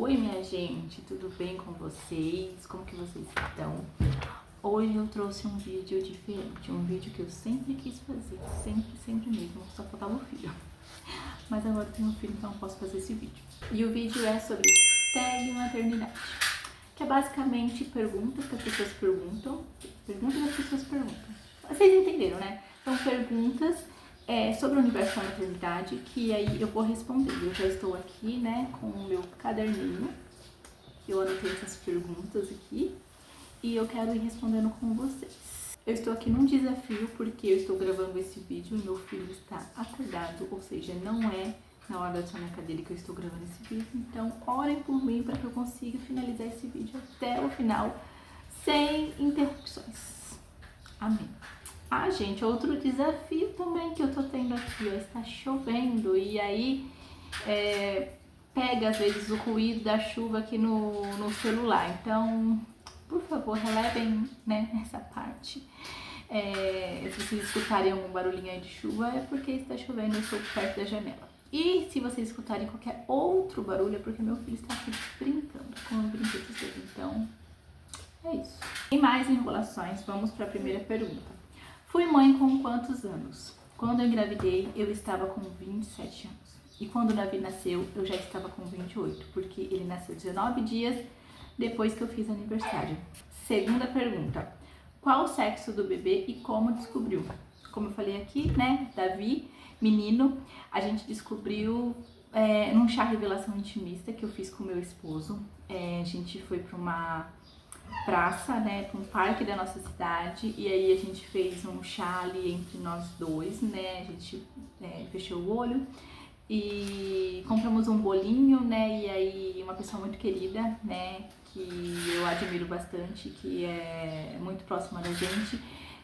Oi, minha gente, tudo bem com vocês? Como que vocês estão? Hoje eu trouxe um vídeo diferente, um vídeo que eu sempre quis fazer, sempre mesmo, só faltava o filho. Mas agora eu tenho um filho, então eu posso fazer esse vídeo. E o vídeo é sobre tag maternidade, que é basicamente perguntas que as pessoas perguntam, Vocês entenderam, né? São perguntas sobre o universo da maternidade, que aí eu vou responder. Eu já estou aqui, né, com o meu caderninho. Eu anotei essas perguntas aqui e eu quero ir respondendo com vocês. Eu estou aqui num desafio porque eu estou gravando esse vídeo e meu filho está acordado, ou seja, não é na hora da soneca dele que eu estou gravando esse vídeo. Então, orem por mim para que eu consiga finalizar esse vídeo até o final, sem interrupções. Amém. Ah, gente, outro desafio também que eu tô tendo aqui, ó, está chovendo e aí pega às vezes o ruído da chuva aqui no celular, então, por favor, relevem, né, essa parte. Se vocês escutarem algum barulhinho aí de chuva, é porque está chovendo, eu estou perto da janela. E se vocês escutarem qualquer outro barulho, é porque meu filho está aqui brincando com os brinquedos dele, então é isso. Sem mais enrolações, vamos para a primeira pergunta. Fui mãe com quantos anos? Quando eu engravidei, eu estava com 27 anos. E quando o Davi nasceu, eu já estava com 28, porque ele nasceu 19 dias depois que eu fiz aniversário. Segunda pergunta. Qual o sexo do bebê e como descobriu? Como eu falei aqui, né? Davi, menino, a gente descobriu num chá revelação intimista que eu fiz com meu esposo. A gente foi para uma praça, né, para um parque da nossa cidade, e aí a gente fez um chá ali entre nós dois, né, a gente fechou o olho e compramos um bolinho, né, e aí uma pessoa muito querida, né, que eu admiro bastante, que é muito próxima da gente,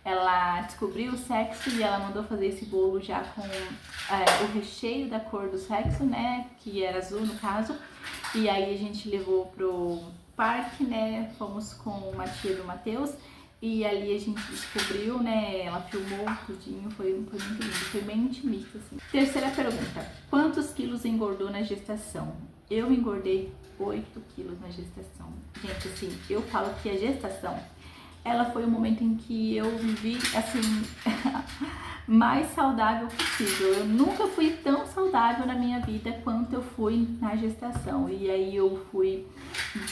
ela descobriu o sexo e ela mandou fazer esse bolo já com o recheio da cor do sexo, né, que era azul no caso, e aí a gente levou pro parque, né, fomos com uma tia do Matheus e ali a gente descobriu, né, ela filmou tudinho, foi muito lindo, foi bem intimista, assim. Terceira pergunta, quantos quilos engordou na gestação? Eu engordei 8 quilos na gestação. Gente, assim, eu falo que a gestação, ela foi o momento em que eu vivi, assim, mais saudável possível. Eu nunca fui tão saudável na minha vida quanto eu fui na gestação. E aí eu fui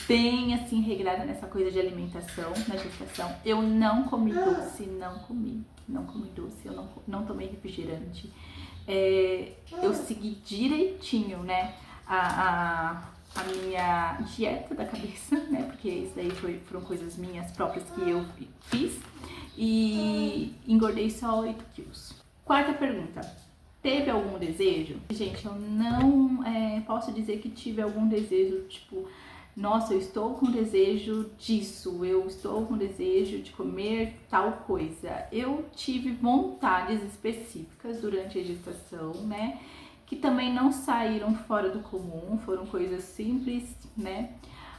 bem, assim, regrada nessa coisa de alimentação na gestação. Eu não comi doce, não comi doce, eu não tomei refrigerante. Eu segui direitinho, né, a minha dieta da cabeça, né, porque isso daí foram coisas minhas próprias que eu fiz e engordei só 8 quilos. Quarta pergunta, teve algum desejo? Gente, eu não posso dizer que tive algum desejo, tipo, nossa, eu estou com desejo disso, eu estou com desejo de comer tal coisa. Eu tive vontades específicas durante a gestação, né, que também não saíram fora do comum, foram coisas simples, né?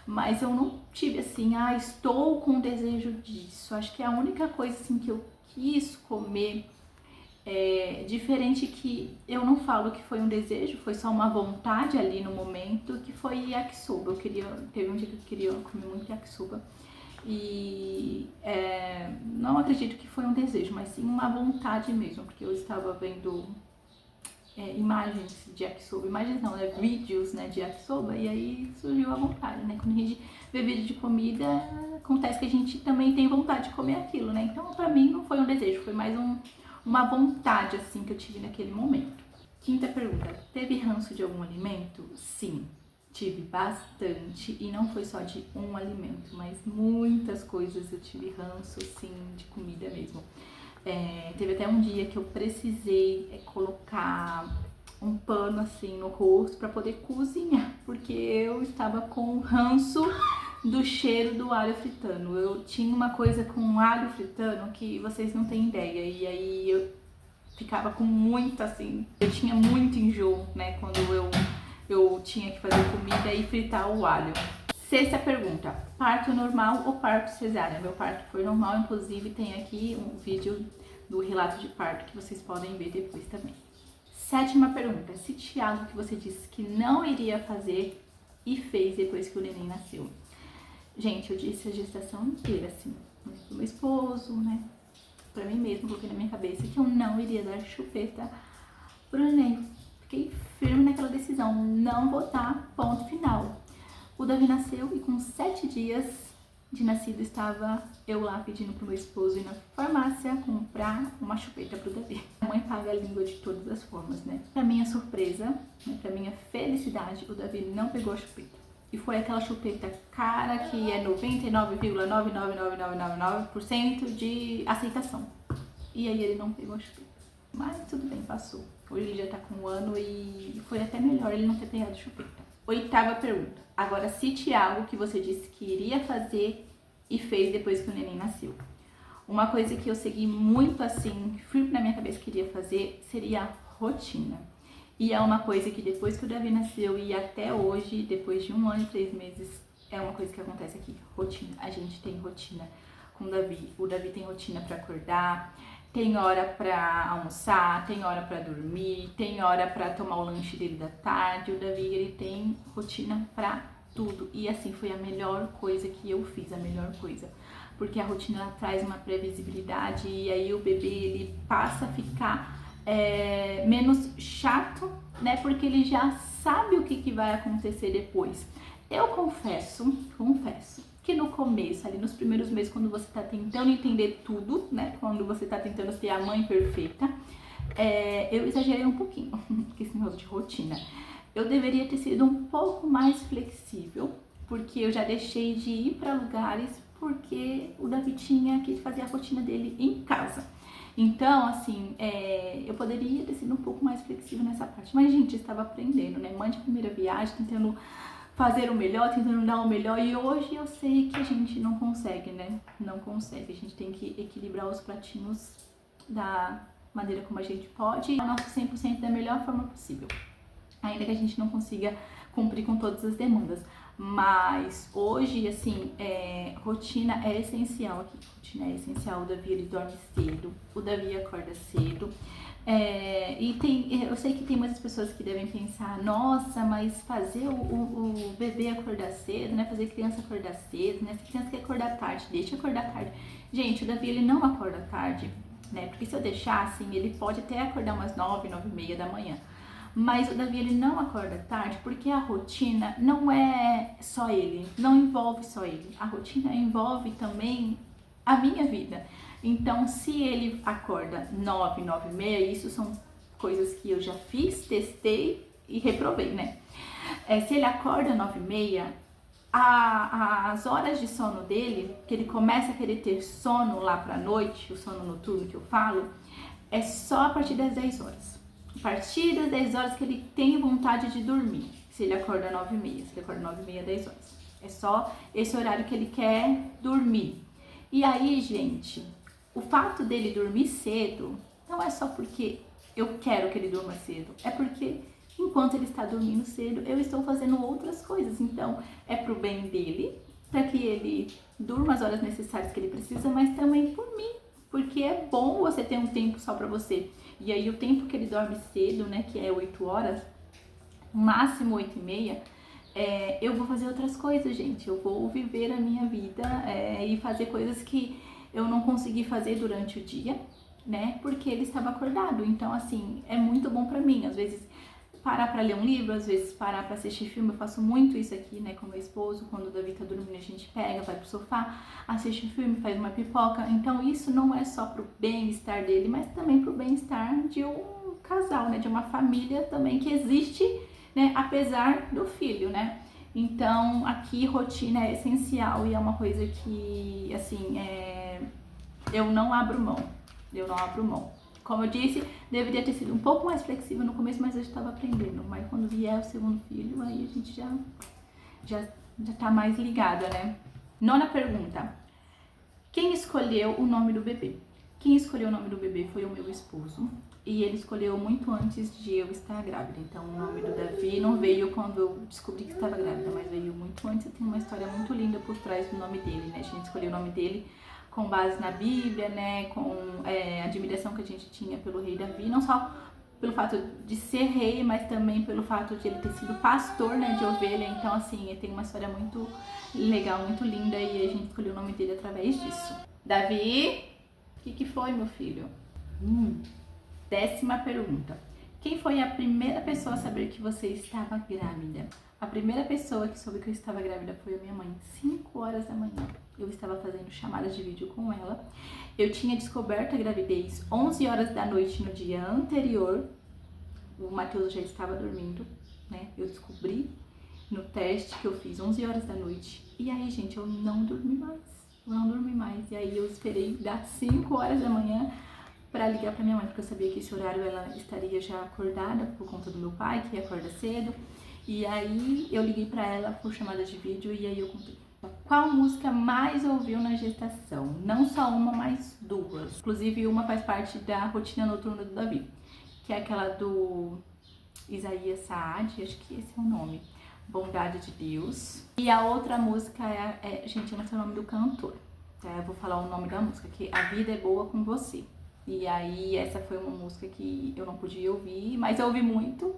Mas eu não tive assim, estou com desejo disso. Acho que a única coisa assim que eu quis comer diferente, que eu não falo que foi um desejo, foi só uma vontade ali no momento, que foi yakisoba. Teve um dia que eu queria comer muito yakisoba. E não acredito que foi um desejo, mas sim uma vontade mesmo, porque eu estava vendo imagens de yakisoba, imagens não, né, vídeos, né, de yakisoba, e aí surgiu a vontade, né, quando a gente vê vídeo de comida, acontece que a gente também tem vontade de comer aquilo, né, então pra mim não foi um desejo, foi mais uma vontade, assim, que eu tive naquele momento. Quinta pergunta, teve ranço de algum alimento? Sim, tive bastante, e não foi só de um alimento, mas muitas coisas eu tive ranço, sim, de comida mesmo. Teve até um dia que eu precisei colocar um pano assim no rosto para poder cozinhar, porque eu estava com ranço do cheiro do alho fritando. Eu tinha uma coisa com alho fritando que vocês não têm ideia, e aí eu ficava com muito assim, eu tinha muito enjoo, né, quando eu tinha que fazer comida e fritar o alho. Sexta pergunta, parto normal ou parto cesárea? Meu parto foi normal, inclusive tem aqui um vídeo do relato de parto que vocês podem ver depois também. Sétima pergunta, se Thiago, que você disse que não iria fazer, e fez depois que o neném nasceu. Gente, eu disse a gestação inteira, assim, pro meu esposo, né, pra mim mesma, coloquei na minha cabeça que eu não iria dar chupeta pro neném. Fiquei firme naquela decisão, não vou dar, ponto final. O Davi nasceu e com 7 dias de nascido estava eu lá pedindo pro meu esposo ir na farmácia comprar uma chupeta pro Davi. A mãe paga a língua de todas as formas, né? Pra minha surpresa, né, pra minha felicidade, o Davi não pegou a chupeta. E foi aquela chupeta cara que é 99,99999% de aceitação. E aí ele não pegou a chupeta. Mas tudo bem, passou. Hoje ele já tá com 1 ano e foi até melhor ele não ter pegado chupeta. 8ª pergunta. Agora, cite algo que você disse que iria fazer e fez depois que o neném nasceu. Uma coisa que eu segui muito assim, firme na minha cabeça que iria fazer, seria a rotina. E é uma coisa que depois que o Davi nasceu e até hoje, depois de 1 ano e 3 meses, é uma coisa que acontece aqui. Rotina. A gente tem rotina com o Davi. O Davi tem rotina para acordar, tem hora para almoçar, tem hora para dormir, tem hora para tomar o lanche dele da tarde. O Davi, ele tem rotina para tudo. E assim, foi a melhor coisa que eu fiz, a melhor coisa. Porque a rotina ela traz uma previsibilidade e aí o bebê, ele passa a ficar menos chato, né? Porque ele já sabe o que vai acontecer depois. Eu confesso que no começo, ali nos primeiros meses, quando você tá tentando entender tudo, né? Quando você tá tentando ser a mãe perfeita, eu exagerei um pouquinho, porque esse negócio de rotina. Eu deveria ter sido um pouco mais flexível, porque eu já deixei de ir para lugares porque o Davi tinha que fazer a rotina dele em casa. Então, assim, eu poderia ter sido um pouco mais flexível nessa parte. Mas, gente, eu estava aprendendo, né? Mãe de primeira viagem, tentando fazer o melhor, tentando dar o melhor. E hoje eu sei que a gente não consegue, né? Não consegue. A gente tem que equilibrar os pratinhos da maneira como a gente pode. O nosso 100% da melhor forma possível. Ainda que a gente não consiga cumprir com todas as demandas. Mas hoje, assim, rotina é essencial aqui. Rotina é essencial. O Davi, ele dorme cedo. O Davi acorda cedo. Eu sei que tem muitas pessoas que devem pensar, nossa, mas fazer o bebê acordar cedo, né? Fazer criança acordar cedo, né? Se a criança quer acordar tarde, deixa acordar tarde. Gente, o Davi, ele não acorda tarde, né? Porque se eu deixar, assim, ele pode até acordar umas 9, 9:30 da manhã. Mas o Davi, ele não acorda tarde porque a rotina não é só ele, não envolve só ele. A rotina envolve também a minha vida. Então, se ele acorda 9, 9:30, isso são coisas que eu já fiz, testei e reprovei, né? Se ele acorda 9:30, as horas de sono dele, que ele começa a querer ter sono lá pra noite, o sono noturno que eu falo, é só a partir das 10 horas. A partir das 10 horas que ele tem vontade de dormir, se ele acorda 9:30, se ele acorda 9:30, 10 horas. É só esse horário que ele quer dormir. E aí, gente, o fato dele dormir cedo não é só porque eu quero que ele durma cedo, é porque enquanto ele está dormindo cedo, eu estou fazendo outras coisas. Então, é pro bem dele, para que ele durma as horas necessárias que ele precisa, mas também por mim, porque é bom você ter um tempo só para você. E aí, o tempo que ele dorme cedo, né, que é 8 horas, máximo 8:30, eu vou fazer outras coisas, gente. Eu vou viver a minha vida e fazer coisas que eu não consegui fazer durante o dia, né, porque ele estava acordado. Então, assim, é muito bom pra mim. Às vezes, parar pra ler um livro, às vezes parar pra assistir filme. Eu faço muito isso aqui, né, com meu esposo. Quando o Davi tá dormindo, a gente pega, vai pro sofá, assiste um filme, faz uma pipoca. Então, isso não é só pro bem-estar dele, mas também pro bem-estar de um casal, né, de uma família também que existe, né, apesar do filho, né. Então, aqui, rotina é essencial e é uma coisa que, assim, eu não abro mão. Como eu disse, deveria ter sido um pouco mais flexível no começo, mas eu estava aprendendo. Mas quando vier o segundo filho, aí a gente já tá mais ligada, né? 9ª pergunta. Quem escolheu o nome do bebê? Quem escolheu o nome do bebê foi o meu esposo. E ele escolheu muito antes de eu estar grávida. Então, o nome do Davi não veio quando eu descobri que estava grávida, mas veio muito antes. E tem uma história muito linda por trás do nome dele, né? A gente escolheu o nome dele com base na Bíblia, né, com a admiração que a gente tinha pelo rei Davi, não só pelo fato de ser rei, mas também pelo fato de ele ter sido pastor, né, de ovelha. Então, assim, ele tem uma história muito legal, muito linda, e a gente escolheu o nome dele através disso. Davi, o que foi, meu filho? 10ª pergunta. Quem foi a primeira pessoa a saber que você estava grávida? A primeira pessoa que soube que eu estava grávida foi a minha mãe, 5 horas da manhã. Eu estava fazendo chamadas de vídeo com ela. Eu tinha descoberto a gravidez 11 horas da noite no dia anterior. O Matheus já estava dormindo, né? Eu descobri no teste que eu fiz 11 horas da noite. E aí, gente, eu não dormi mais. E aí eu esperei das 5 horas da manhã para ligar para minha mãe, porque eu sabia que esse horário ela estaria já acordada por conta do meu pai, que acorda cedo. E aí eu liguei para ela por chamada de vídeo e aí eu contei. Qual música mais ouviu na gestação? Não só uma, mas 2. Inclusive uma faz parte da rotina noturna do Davi, que é aquela do Isaías Saad, acho que esse é o nome, Bondade de Deus. E a outra música gente, eu não sei o nome do cantor, tá? Eu vou falar o nome da música, que A Vida é Boa com Você. E aí essa foi uma música que eu não podia ouvir, mas eu ouvi muito,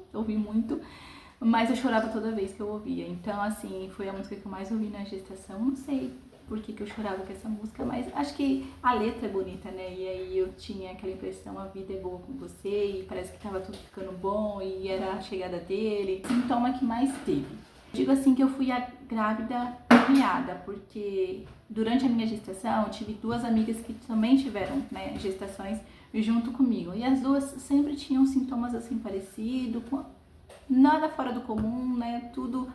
mas eu chorava toda vez que eu ouvia. Então, assim, foi a música que eu mais ouvi na gestação. Não sei por que eu chorava com essa música, mas acho que a letra é bonita, né? E aí eu tinha aquela impressão, a vida é boa com você, e parece que tava tudo ficando bom, e era a chegada dele. Sintoma que mais teve. Digo assim que eu fui a grávida premiada, porque durante a minha gestação eu tive 2 amigas que também tiveram, né, gestações junto comigo. E as 2 sempre tinham sintomas assim parecidos, nada fora do comum, né? Tudo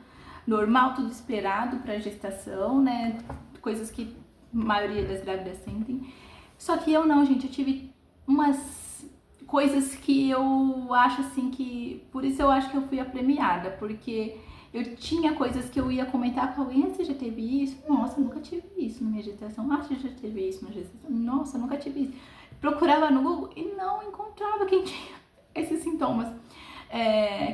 normal, tudo esperado para gestação, né? Coisas que a maioria das grávidas sentem. Só que eu não, gente, eu tive umas coisas que eu acho assim que... Por isso eu acho que eu fui a premiada, porque eu tinha coisas que eu ia comentar com alguém. Você já teve isso? Nossa, nunca tive isso na minha gestação. Ah, você já teve isso na gestação? Nossa, nunca tive isso. Procurava no Google e não encontrava quem tinha esses sintomas.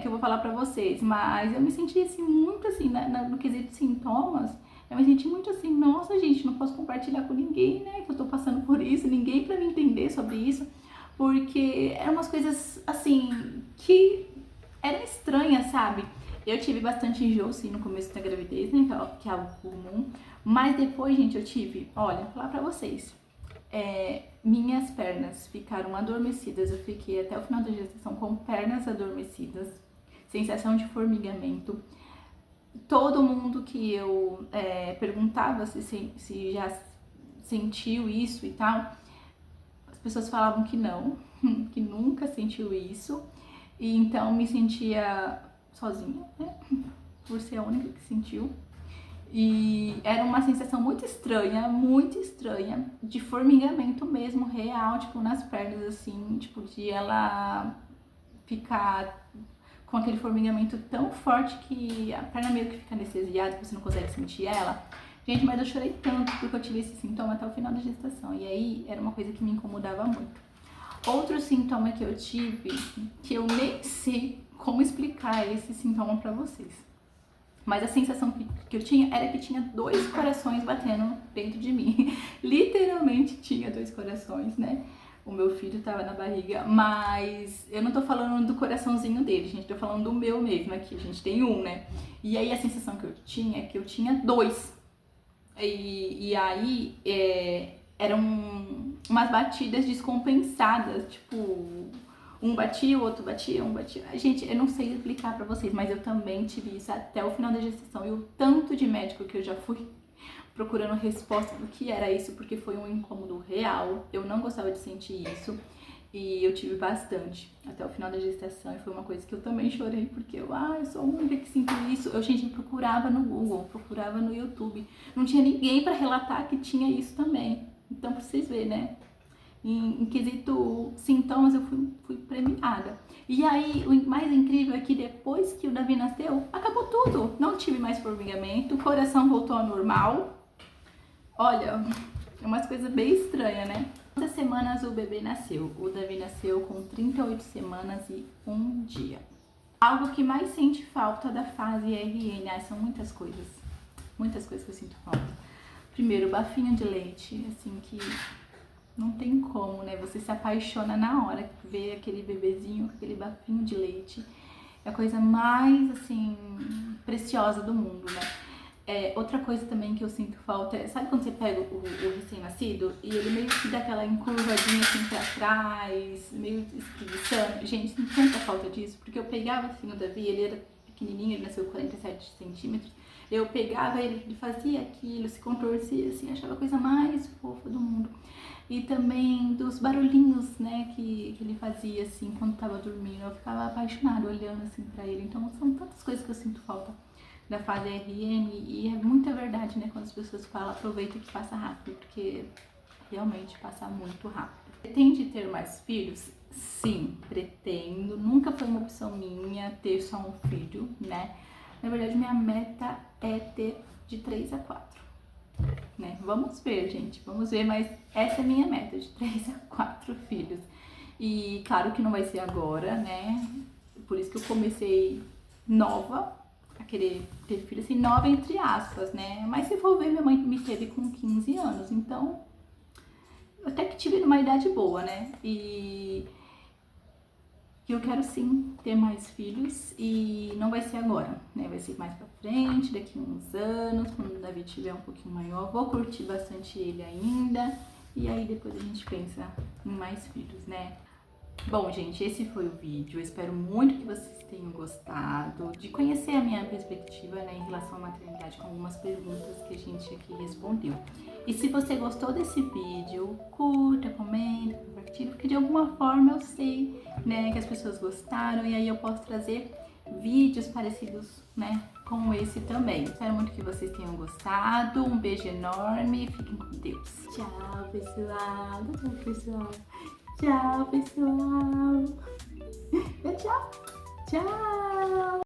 Que eu vou falar pra vocês, mas eu me senti assim, muito assim, no quesito sintomas, eu me senti muito assim, nossa gente, não posso compartilhar com ninguém, né, que eu tô passando por isso, ninguém pra me entender sobre isso, porque eram umas coisas assim, que eram estranhas, sabe? Eu tive bastante enjoo, sim, no começo da gravidez, né, que é algo comum, mas depois, gente, eu tive, olha, vou falar pra vocês, minhas pernas ficaram adormecidas, eu fiquei até o final da gestação com pernas adormecidas, sensação de formigamento. Todo mundo que eu perguntava se já sentiu isso e tal, as pessoas falavam que não, que nunca sentiu isso, e então me sentia sozinha, né, por ser a única que sentiu. E era uma sensação muito estranha, de formigamento mesmo, real, tipo, nas pernas, assim, tipo, de ela ficar com aquele formigamento tão forte que a perna meio que fica anestesiada, que você não consegue sentir ela. Gente, mas eu chorei tanto porque eu tive esse sintoma até o final da gestação, e aí era uma coisa que me incomodava muito. Outro sintoma que eu tive, que eu nem sei como explicar esse sintoma pra vocês. Mas a sensação que eu tinha era que tinha 2 corações batendo dentro de mim. Literalmente tinha 2 corações, né? O meu filho tava na barriga, mas eu não tô falando do coraçãozinho dele, gente. Tô falando do meu mesmo aqui, a gente tem um, né? E aí a sensação que eu tinha é que eu tinha 2. E aí eram umas batidas descompensadas, tipo... Um batia, o outro batia, um batia. Gente, eu não sei explicar pra vocês, mas eu também tive isso até o final da gestação. E o tanto de médico que eu já fui procurando resposta do que era isso, porque foi um incômodo real. Eu não gostava de sentir isso. E eu tive bastante até o final da gestação. E foi uma coisa que eu também chorei, porque eu sou a única que sinto isso. Gente, procurava no Google, procurava no YouTube. Não tinha ninguém pra relatar que tinha isso também. Então, pra vocês verem, né? Em quesito sintomas, eu fui premiada. E aí, o mais incrível é que depois que o Davi nasceu, acabou tudo. Não tive mais formigamento, o coração voltou ao normal. Olha, é umas coisas bem estranhas, né? Quantas semanas o bebê nasceu? O Davi nasceu com 38 semanas e 1 dia. Algo que mais sente falta da fase RN, são muitas coisas que eu sinto falta. Primeiro, bafinho de leite, assim, que... não tem como, né? Você se apaixona na hora que vê aquele bebezinho, aquele bafinho de leite. É a coisa mais, assim, preciosa do mundo, né? Outra coisa também que eu sinto falta é, sabe quando você pega o recém-nascido e ele meio que dá aquela encurvadinha assim pra trás, meio espreguiçando? Gente, não tanta falta disso, porque eu pegava assim o Davi, ele era pequenininho, ele nasceu 47 centímetros, eu pegava ele, ele fazia aquilo, se contorcia assim, achava a coisa mais fofa do mundo. E também dos barulhinhos, né, que ele fazia assim quando tava dormindo, eu ficava apaixonada olhando assim pra ele. Então são tantas coisas que eu sinto falta da fase RM, e é muita verdade, né, quando as pessoas falam aproveita que passa rápido, porque realmente passa muito rápido. Pretende ter mais filhos? Sim, pretendo. Nunca foi uma opção minha ter só um filho, né? Na verdade, minha meta é ter de 3 a 4, né? Vamos ver, gente, vamos ver, mas essa é a minha meta, de 3 a 4 filhos. E claro que não vai ser agora, né? Por isso que eu comecei nova, a querer ter filho, assim, nova entre aspas, né? Mas se for ver, minha mãe me teve com 15 anos, então até que tive numa idade boa, né? E eu quero sim ter mais filhos e não vai ser agora, né? Vai ser mais pra frente, daqui a uns anos, quando o Davi tiver um pouquinho maior, vou curtir bastante ele ainda e aí depois a gente pensa em mais filhos, né? Bom, gente, esse foi o vídeo. Eu espero muito que vocês tenham gostado de conhecer a minha perspectiva, né, em relação à maternidade, com algumas perguntas que a gente aqui respondeu. E se você gostou desse vídeo, curta, comenta, compartilha, porque de alguma forma eu sei, né, que as pessoas gostaram e aí eu posso trazer vídeos parecidos, né, com esse também. Espero muito que vocês tenham gostado. Um beijo enorme. Fiquem com Deus. Tchau, pessoal. Tchau, pessoal. Tchau, pessoal. Tchau. Tchau.